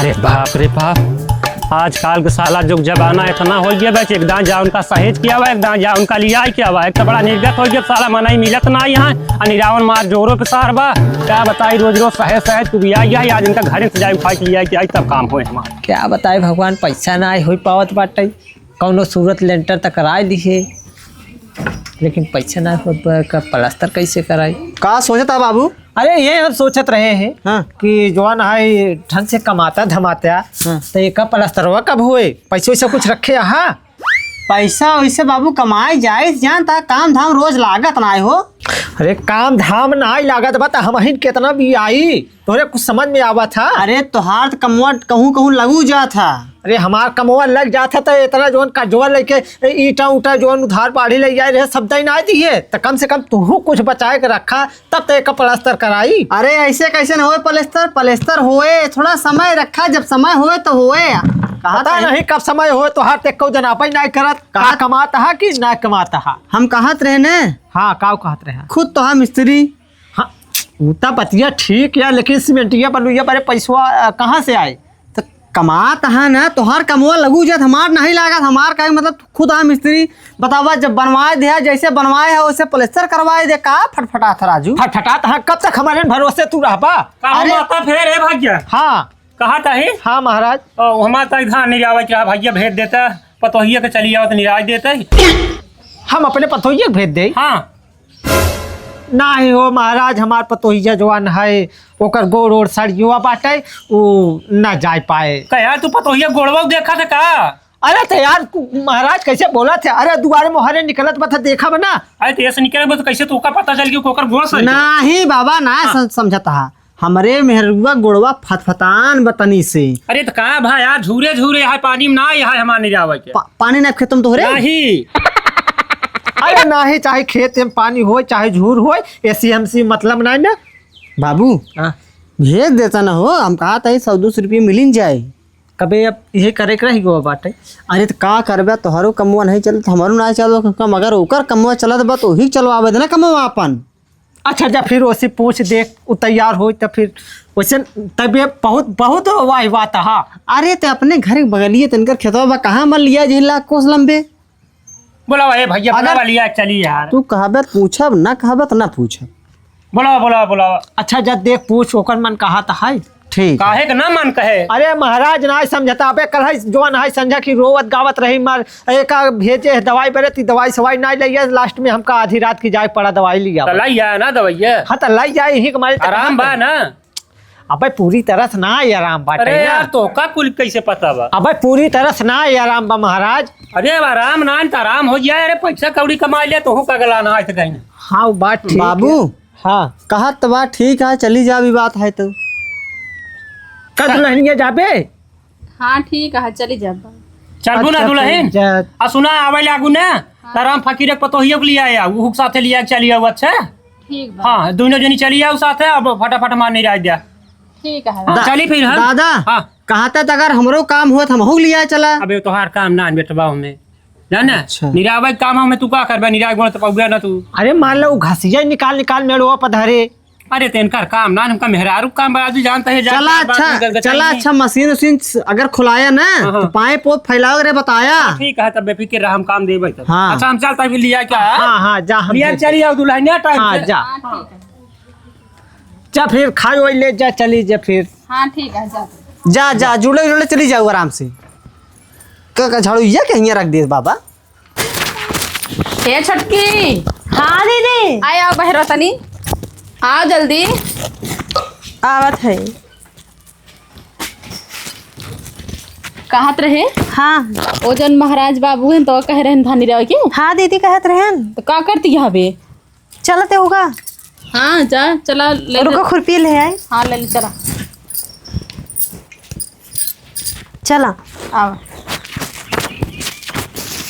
अरे बाप रे बाप, आजकल का साला जुग जमाना इतना हो गया बस एक दान जा उनका सहेज किया हुआ, एक दान जा उनका लिया किया हुआ, एक तो बड़ा निर्गत हो गया साला मना ही मिलत ना यहाँ निरावन मार जोरों पे सार बा। क्या बताई रोज रोज सहेज सहेज तू भी आई आज इनका घर से जाए उठा के लिया कि आई तब काम हो हमारा। क्या बताए भगवान, पैसा ना हो पावत बाटे, कौनो सूरत लेंटर तक कराए दिए लेकिन पैसा ना हो प्लास्टर कैसे कराई। का सोचता बाबू? अरे ये हम सोचत रहे हैं हाँ। कि जवान है ढंग से कमाता धमाता हाँ। तो ये कब प्लास्टरवा कब हुए, पैसे वैसे कुछ रखे यहाँ। पैसा वैसे बाबू कमाए जाए जानता, काम धाम रोज लागत ना हो। अरे काम धाम ना ही लागत बता, हम ही कितना भी आई तोरे कुछ समझ में आवा था। अरे तोहार तो कमवा कहूँ कहूँ लगू जा था। अरे हमार कमवा लग जाता तो इतना जोन कजवा लेके ईटा उटा जोन उधार बाढ़ी ले जाए रहे सब दई ना दिए तो कम से कम तू कुछ बचाए के रखा तब तो एक प्लास्टर कराई। अरे ऐसे कैसे न होए प्लास्टर, प्लास्टर होए थोड़ा समय रखा, जब समय होए तो होए। पता नहीं कब समय हो तो हाथ एक जनापा नहीं करत, कहा कमाता है कि ना कमाता है। हम कहत रहे न, हाँ का कहत रहे खुद तो हम मिस्त्री। हाँ उतना बतिया ठीक है लेकिन सीमेंटिया बलुइया बारे पैसा कहाँ से आए। तो कमात है ना, तोहार कमवा लगू जात, हमार नहीं लागत। हमार का मतलब खुद हम मिस्त्री। बतावा जब बनवाए दिया जैसे बनवाए है वैसे प्लास्टर करवाए दे। का फटफटा था राजू, फटफटाता है, कब तक हमारे भरोसे तू रह पा। अरे फिर है भाग्य हाँ कहा था ही हाँ महाराज, हमारा इधर नहीं आवा क्या भैया भेज देता पतोहिया के चली आओ तो निराज देता हम अपने पतोहिया भेज दे। हाँ ना ही हो महाराज, हमार पतोहिया जवान है ओकर गोड़ ओड़ सड़ियुआ बाटे वो ना जा पाए। यार तू पतोहिया गोड़वा देखा था का? अरे तो यार महाराज कैसे बोला थे, अरे दुआरे मोहरे निकलत बता देखा बना। अरे तेरे से निकले तो कैसे तू का पता चल गया कोकर गोड़ से? नहीं बाबा ना समझता है, हमरे मेहरुआ गोड़वा फतफतान बतनी से। अरे तो कहा भाई यार झूरे झूरे है पानी में ना यहाँ हमारे नहीं जावा के पानी ना खेतम तो नहीं। अरे ना ही चाहे खेत में पानी हो चाहे झूर हो ऐसी हमसी मतलब नहीं ना बाबू। भेज देता ना हो, हम कहा था 100-200 रुपये मिल जाए। कभी अब यही करे के रही गो बाटे। अरे तो का करबे, तोहरो कमवा नहीं चलत हमारो ना चलो कम, अगर ओकर कमवा चलत बा तो ही चलवावे देना कमवा अपन। अच्छा जब फिर वैसे पूछ देख वो तैयार हो तो फिर वैसे तब बहुत बहुत वाह बात है। अरे तो अपने घर के बगलिए तनकर खेतवा बा, कहाँ मन लिया 1 कोस लंबे। बोला भैया बोला लिया चली यार। तू कहबे पूछब ना कहबे तो ना पूछब। बोला अच्छा जब देख पूछ ओकर मन कहा था है ठीक काहे का ना मन कहे। अरे महाराज ना समझता अबे कल है जवान है संझा की रोवत गावत रही मार एक भेजे दवाई बरे थी, दवाई सवाई ना लिया लास्ट में हमका आधी रात की जाए पड़ा दवाई लिया। लाई ना दवाइया। हाँ तो लाई जाए यही हमारे आराम बा ना। अबे पूरी तरह से ना ही आराम बाटे। अरे यार तो का कुल कैसे पता बा? अबे पूरी तरह से ना ही आराम बा महाराज। अरे आराम ना तो आराम हो जाए। अरे पैसा कौड़ी कमा लिया तो का गला ना आए कहीं। हाँ वो बात ठीक बाबू। हाँ कहा तो बात ठीक है, चली जा भी बात है तो कद नहीं जाबे। हाँ ठीक है चली जा। चलबू ना दुल्हन आ सुना आवे लागू ना आराम फकीर पतोहिया के लिए आया उ साथे लिया चली आओ। अच्छा ठीक बा। हाँ दोनों जनी चली आओ साथे, अब फटाफट मार नहीं राज दिया। ठीक है चली फिर हम दादा। हाँ कहा था अगर हमरो काम हुआ हम लिया चला। अबे तोहार काम ना बेटवा हमें जाना। अच्छा। निरावे काम हमें तू का करबे, निराग गुण तो पौगा ना तू। अरे मान लो घसिया निकाल मेड़वा पधरे। अरे तेनकर काम ना हमका मेहरारू काम बाजू जानता है। चला अच्छा मशीन उशीन अगर खुलाया ना तो पाइप पोप फैलाओ रे बताया। ठीक है तब बेफिक्र रह हम काम देबे तब। हाँ। अच्छा हम चलता भी लिया क्या? हाँ जा हम लिया चली आओ दुल्हनिया टाइम हाँ से। जा हाँ ठीक है। जा फिर खाओ ले जा चली जा फिर। हाँ ठीक है जा जुड़े चली जाओ आराम से। का झाड़ू ये कहीं रख दे बाबा। हे छटकी। हाँ दीदी आए आओ बहरो तनी, आओ जल्दी। आवत है। कहत रहे हाँ ओ जन महाराज बाबू हैं तो कह रहे हैं धानी रहो के हाँ दीदी कहत रहन तो का करती है बे? चलते होगा। हाँ जा चला ले। रुको खुरपी ले आए। हाँ ले चला चला आओ।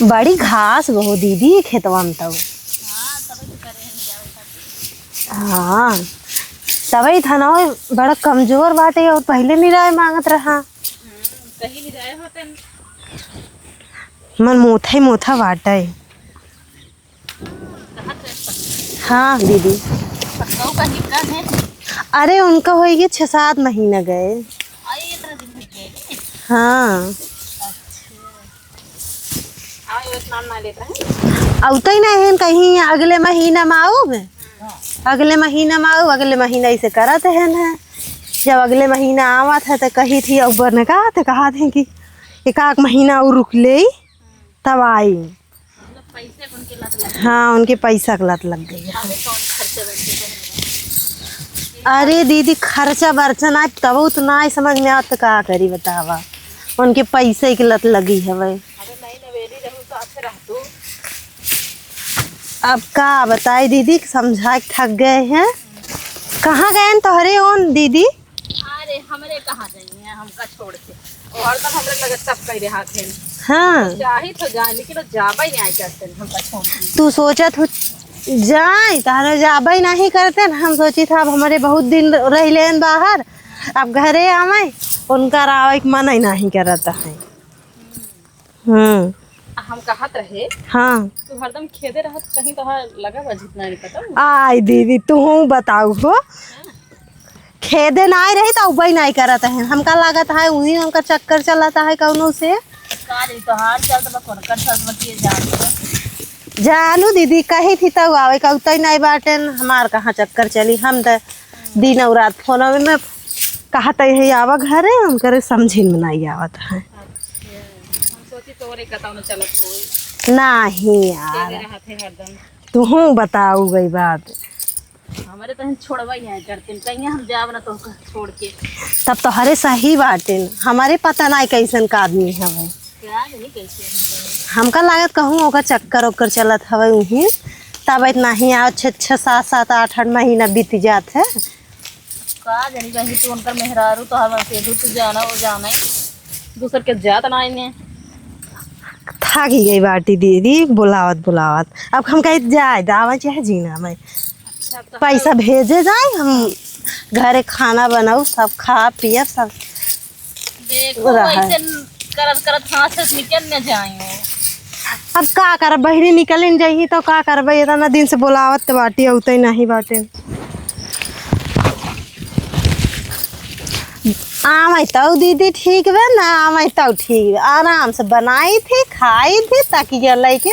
बड़ी घास बहु दीदी खेतवा में तब। हाँ तभी धनवा बड़ा कमजोर बाटे और पहले निराय मांगत रहा। मन मोथा ही मोथा बाटे। हाँ दीदी। अरे उनका हो गया 6-7 महीना गए। हाँ औते ही नहीं है कहीं अगले महीना में आऊब अगले महीना में आऊब अगले महीना इसे करत है ना जब अगले महीना आवत है तो कही थी अकबर ने कहा थे कि एक महीना और रुक ले तब आई। हाँ उनके पैसा की लत लग गई है। अरे दीदी खर्चा बर्चा ना तब तो ना समझ में आता का करी बतावा उनके पैसे की लत लगी है भाई। अब का बताए दीदी समझा के थक गए हैं। कहाँ गए तोहरे ओन दीदी? अरे हमरे कहाँ जाइए हमका छोड़ के और हरदम हमरे लगे सब कह रहा थे। हाँ चाहे तो जाए लेकिन जाबा ही नहीं करते हमका छोड़ के। तू सोचत हो जाए तारे जाबा ही नहीं करते न। हम सोची था अब हमारे बहुत दिन रह ले बाहर अब घरे आवे उनका आवे के मन ही नहीं करता है। हम कहत रहे हाँ तू हरदम खेदे रहत कहीं तो लगा बा जितना नहीं पता। आई दीदी तू बताऊ हो खेदे नहीं रही तो उबई नहीं करता है हमका लागत है वही उनका चक्कर चलाता है कौनों से तो हार चल तो कर सकती है जानू दीदी कही थी तब आवे का उतर नहीं बाटे हमार कहाँ चक्कर चली हम तो दिन और रात फोन में कहा तो यही आवा घरे हम करे समझी में नहीं आवत है। नहीं यार तू बताऊ गई बात हमारे तो छोड़वा ही है करते कहीं हम जाब ना तो छोड़ के तब तो हरे सही बाटे हमारे पता नहीं कैसन का आदमी है भाई क्या नहीं कैसे हमका लागत कहूँ ओकर चक्कर ओकर चलत हवे वहीं तब इतना ही आओ 6 7 7 8 8 महीना बीत जात है। का जानी कहीं तो उनका मेहरारू तो हर से तो जाना और जाना है दूसर के जात ना इन्हें थाकी गई बाटी दीदी बुलावत अब हम कहीं जाए दावा चाहे जीना में पैसा भेजे जाए हम घरे खाना बनाऊ सब खा पिया सब देखो ऐसे करत हाथ से निकल न जाए। अब का कर बहनी निकल जाइए तो का करबे इतना दिन से बुलावत बाटी औते नहीं बाटे। आम तो दीदी ठीक है ना आम तो ठीक आराम से बनाई थी खाई थी ताकि ये लेके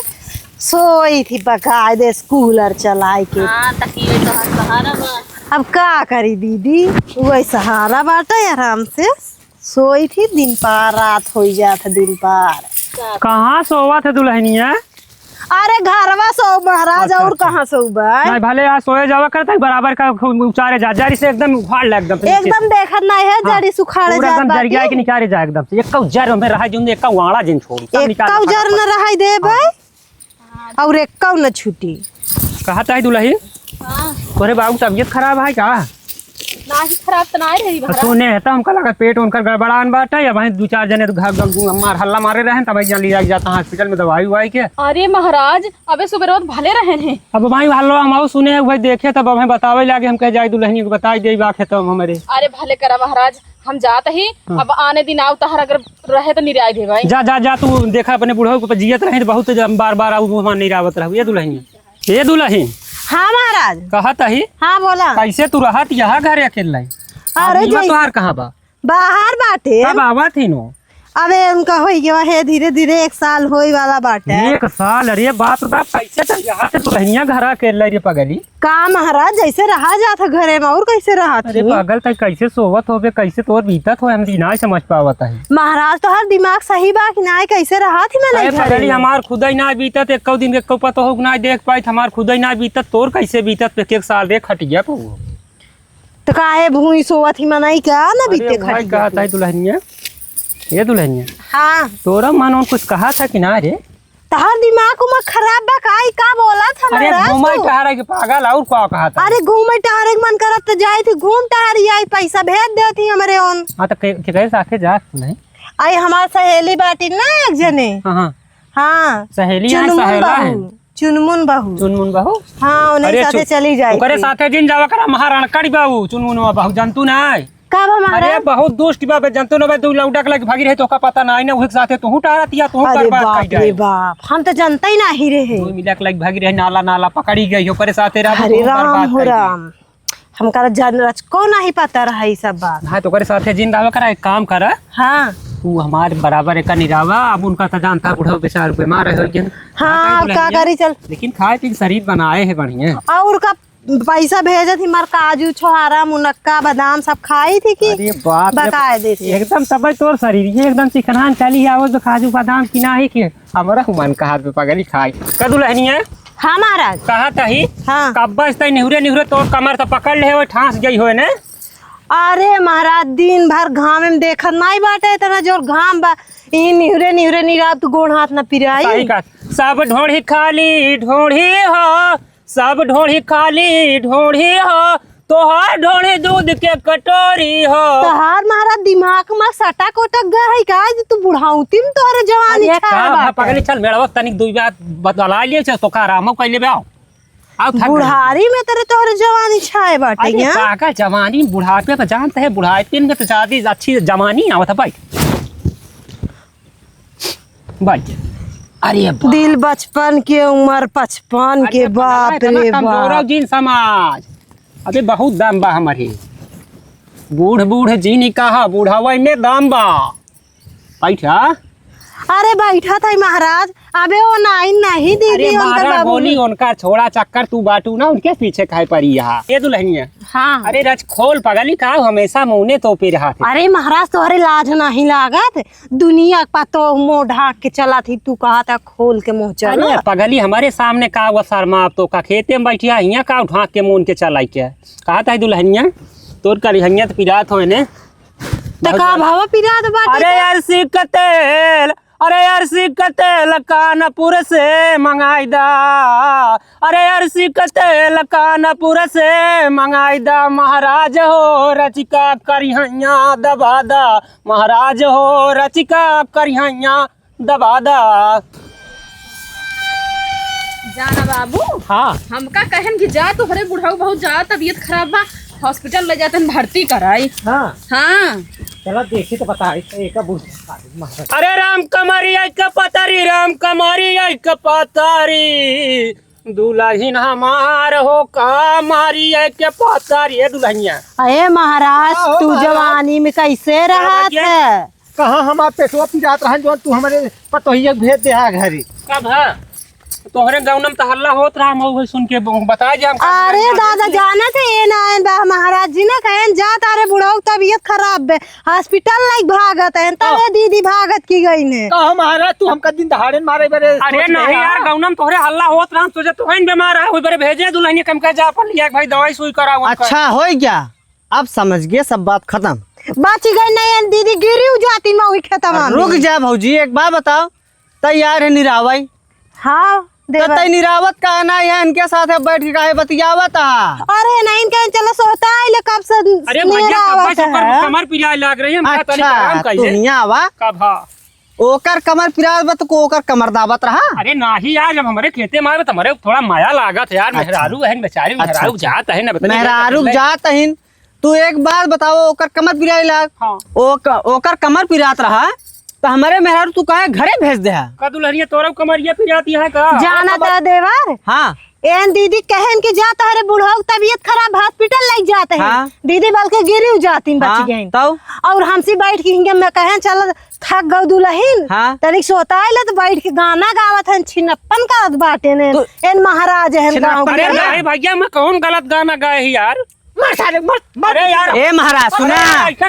सोई थी पकाए दे कूलर चलाए के। अब का करी दीदी वही सहारा बाटा आराम से सोई थी दिन पार रात हो जाता दिन पार। कहाँ सोवा थे दुल्हनिया? अरे घरवा सो महाराज और कहाँ सो नहीं भले आज सोए जावा करता है बराबर का उचारे जा जारी से एकदम उखाड़ ले एकदम देखत नहीं है जड़ी सुखाड़े जा एकदम जरिया के निकाले जा एकदम से एक जर में रहा जुन एक वाड़ा जिन छोड़ी एक जर न रहा दे भाई और एक न छुटी। कहा था दुल्ही तोरे बाबू तबियत खराब है क्या? नाही खराब तो नहीं रही भरा सुने है तो हमका लगा पेट उनका गड़बड़ान बाटा या वहीं 2-4 जने मार हल्ला मारे रहे तब जल्दी लग जाता हॉस्पिटल में दवाई उवाई के। अरे महाराज अबे सुबह रोज भले रहे हैं अब वहीं हल्ला हम सुने भाई देखे तब हमें बतावे लगे हम कह जाए दुल्हनी को बताई दे बात है तब हमारे। अरे भले करा महाराज हम जाते ही अब आने दिन आओ तहर अगर रहे तो निराय दे भाई जा जा जा तू देखा अपने बूढ़ो को जियत रहे बहुत बार बार आऊ नहीं रावत रहू ये दुल्हन। हाँ महाराज कहत ही हाँ बोला कैसे तू रहत यहाँ घर अकेला? अरे तुहार कहाँ बा? बाहर बाटे अब आवा थी नो अबे उनका होई गया है धीरे धीरे 1 साल होई वाला बाटे। 1 साल? अरे बाप रे बाप कैसे चल यहाँ से दुल्हनिया घर अकेला रे पगली का महाराज जैसे रहा जाता घरे में और कैसे रहा अरे पागल तक कैसे सोवत होबे कैसे तोर बीतत हो हम ना समझ पावत है। महाराज तो हर दिमाग सही बा कि ना कैसे रहा थी मैं नहीं पगली हमार खुद ही ना बीतत एक दिन एक पता हो ना देख पाई हमार खुद ही ना बीतत तोर कैसे बीतत 1 साल रे खटिया को तो काहे भूई सोवत ही मनाई का ना बीते भाई कहता है दुल्हनिया ये दुल्हनिया हाँ तोरा मन कुछ कहा था कि ना रे तहार दिमाग उमा खराब बा का बोला था अरे घूमे टहरे के पागल और क्या कहा था? अरे घूमे टहरे के मन करत तो जाई थी घूम टहरी आई पैसा भेज देती हमरे ओन। हां तो के साथे जा नहीं आई हमार सहेली बाटी ना एक जने हां हां सहेली है सहेला है चुनमुन बहू हाँ उन्हें साथे चली जाए ओकरे साथे जिन जावा करा महाराणा कड़ी बाबू चुनमुन बहू जानतू ना का हमारा अरे बहुत दोस्त बाबे जानतू ना तू लौटा के लग भागी रहे तो का पता ना ना उहे साथे तू टारतिया तू बर्बाद कर जाए। अरे बाप हम तो जानते ही नहीं रहे तू मिला के लग भागी रहे नाला पकड़ी गई ओकरे साथे रहा अरे राम हो राम हमका जान रच को नहीं पता रहा ये सब बात। हां तो ओकरे साथे जिन जावा करा एक काम करा हाँ तू हमारे बराबर एक निरावा, अब उनका तो जानता बुढ़ा बेचारा बीमार है गया। हाँ अब का करी चल। लेकिन खाए पी के शरीर बनाए है बढ़िया। और का पैसा भेजे थी मार काजू छोहारा मुनक्का बादाम सब खाई थी कि अरे बाप रे, बताए दे थी। एकदम सब तोर शरीर ये एकदम चिकनान चली आवो तो काजू बादाम की ना ही के हमारा मन का हाथ पे पगली खाई का दुल्हनी है। हाँ महाराज। कहा तही हाँ। कब बजते निहुरे तो कमर तो पकड़ ले, वो ठांस गई हो ने। अरे महाराज दिन भर घाम में देखत नहीं बाटे, इतना जोर घाम बा, ई निहुरे निरात गोड़ हाथ न पिराई। सही का सब ढोढ़ी खाली ढोढ़ी हो, सब ढोढ़ी खाली ढोढ़ी हो, तोहार ढोढ़ी दूध के कटोरी हो। तोहार महाराज दिमाग में सटा कोटक गया है का जे तू बुढ़ाउती में तोहरे जवानी छा बाटे। पगली चल मेरा वक्त तनिक दुई बात बतला लिए छ तो का आराम कइले बे आओ बुढ़ारी में तेरे तोहरे जवानी छाए बाटे अरे क्या? काका जवानी बुढ़ापे पे जानते है, बुढ़ापे में तो ज्यादा अच्छी जवानी आवत है भाई। भाई अरे दिल बचपन के उम्र 55 के बाप रे बाप। जीन समाज अबे बहुत दाम बा हमारे बूढ़ जीनी कहा बुढ़ावा में दाम बा बैठा। अरे बैठा था महाराज, अबे वो नहीं दीदी अरे उनका मारा बाबू गोली उनका छोड़ा चक्कर तू बाटू ना उनके पीछे खाए पड़ी यहाँ ये दुल्हनी है। हाँ। अरे रच खोल पगली का हमेशा मुँह तो पे रहा थे। अरे महाराज तोहरे लाज नहीं लागत, दुनिया का तो मुंह ढाक के चला थी, तू कहा था खोल के मुंह चल। अरे पगली हमारे सामने का वो शर्मा अब तो का खेते में बैठिया हिया का ढाक के मुँह के चलाई के कहा था दुल्हनिया तोर का रिहनिया तो पिरात हो ने तो का भावा पिरा दे बाटे। अरे यार सिकतेल, अरे यार सिकतेल कानपुर से मंगाई दा, अरे यार सिकतेल कानपुर से मंगाई दा, महाराज हो रचिका करिहैया दबा दा, महाराज हो रचिका करिहैया दबा दा। जाना बाबू हाँ हमका कहन कि जा तोहरे बुढ़ाऊ बहुत जा तबीयत खराब बा, हॉस्पिटल ले जाते भर्ती कराई। हाँ हाँ चलो देखी तो बता अरे राम कमारी आई का पतारी, राम कमारी आई का पतारी, दुल्हन हमार हो का मारी आई के पतारी दुल्हनिया। अरे महाराज तू जवानी में कैसे रहा था? कहाँ हमार पेटवा पिरात रहन जो तू हमारे पतोहिया भेज दे घरे। कब है तोहरे गाँव में हल्ला होत रहा हम सुन के बता जे हम। अरे दादा जाना थे ये ना महाराज जी ना कहें जा तारे बुढ़ाऊ तबीयत खराब है हॉस्पिटल लाइक भागत है तबे दीदी भागत की गई ने। कहाँ महाराज तू हमका दिन दहाड़े मारे बरे। अरे नहीं यार गाँव में तोहरे हल्ला होत रहा सोचे तो बीमार है बरे भेजे दुल्हनिया कम का जा पर लिया भाई दवाई सुई कराओ। अच्छा हो गया अब समझ गए सब बात खत्म। बच गई नहीं दीदी गिरी जाती मैं वही खत्म। रुक जा भौजी एक बात बताओ, तैयार है निरावाई? हाँ तई निरावत का ना है इनके साथ बैठ के काहे बतियावत है? अरे नहीं कहीं चलो सोता है कब से अरे भैया कमर पिराए लग रही है। अच्छा दुनिया वा कब हाँ ओकर कमर पिरावत को ओकर कमर दावत रहा। अरे नाही यार जब हमारे खेते में तो हमारे थोड़ा माया लागत यार। मेहरारू है बेचारी, मेहरारू जात है ना मेहरारू जात है। तू एक बात बताओ ओकर कमर पिराए लाग। हाँ। ओकर कमर पिरात रहा तो हमारे मेहरारू तू काहे घरे भेज दे? का दुल्हनिया तोरा कमरिया पिराती है का? जाना था देवर। हाँ एन दीदी कहन के जाता है बुढ़ाऊ तबीयत खराब हॉस्पिटल लग जाते हैं। हाँ। दीदी बल्कि गिरी जाती बच हाँ, गई तो और हमसे बैठ के मैं कहन चल थक गौ दुल्हन। हाँ। तनिक सोता है तो बैठ के गाना गावत है छिनप्पन का बाटे ने एन महाराज है गाँव अरे के। नहीं भैया मैं कौन गलत गाना गाए ही यार। अरे यार ए महाराज सुना,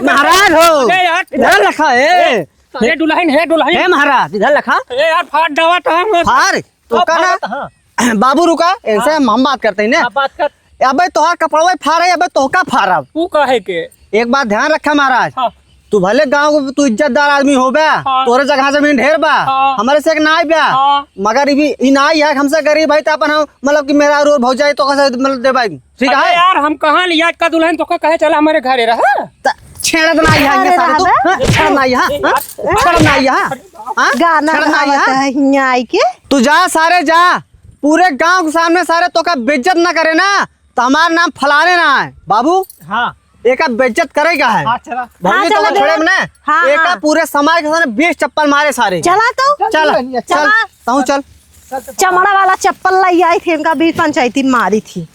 महाराज हो अरे यार इधर रखा है। अरे दुल्हन है दुल्हन हे महाराज इधर रखा। अरे यार फाट दवा तो फार तो का बाबू रुका ऐसे हम बात करते हैं ना। बात कर अबे तोहार कपड़वा फाड़ है, अबे तोहका फाड़ब। तू कहे के एक बात ध्यान रखा महाराज। हाँ। तू भले गाँव तू इज्जतदार आदमी हो बे। हाँ। तोरे जगह जमीन ढेर बा। हाँ। हमारे से एक नाई बा। हाँ। मगर ई नाई है हमसे गरीब भाई तो अपन हम मतलब कि मेरा रोड भौजाई तो कैसे मतलब दे भाई ठीक अरे है यार हम कहाँ लिया का दुल्हन तो कहे चला हमारे घरे रहा। छेड़त नाई है इनके सारे तू छेड़ नाई है छेड़ नाई है गाना गावत है हियां आई के। तू जा सारे जा पूरे गांव के सामने सारे तो का बेइज्जत ना करे ना तो हमारा नाम फलाने ना है बाबू। हाँ एक बेइज्जत करेगा है चला भौजी तो चला छोड़े दे। ना हाँ, एक हाँ। पूरे समाज के सामने 20 चप्पल मारे सारे। चला तो चल चल चला। तू चल चमड़ा वाला चप्पल लाई आई थी इनका भी पंचायती मारी थी।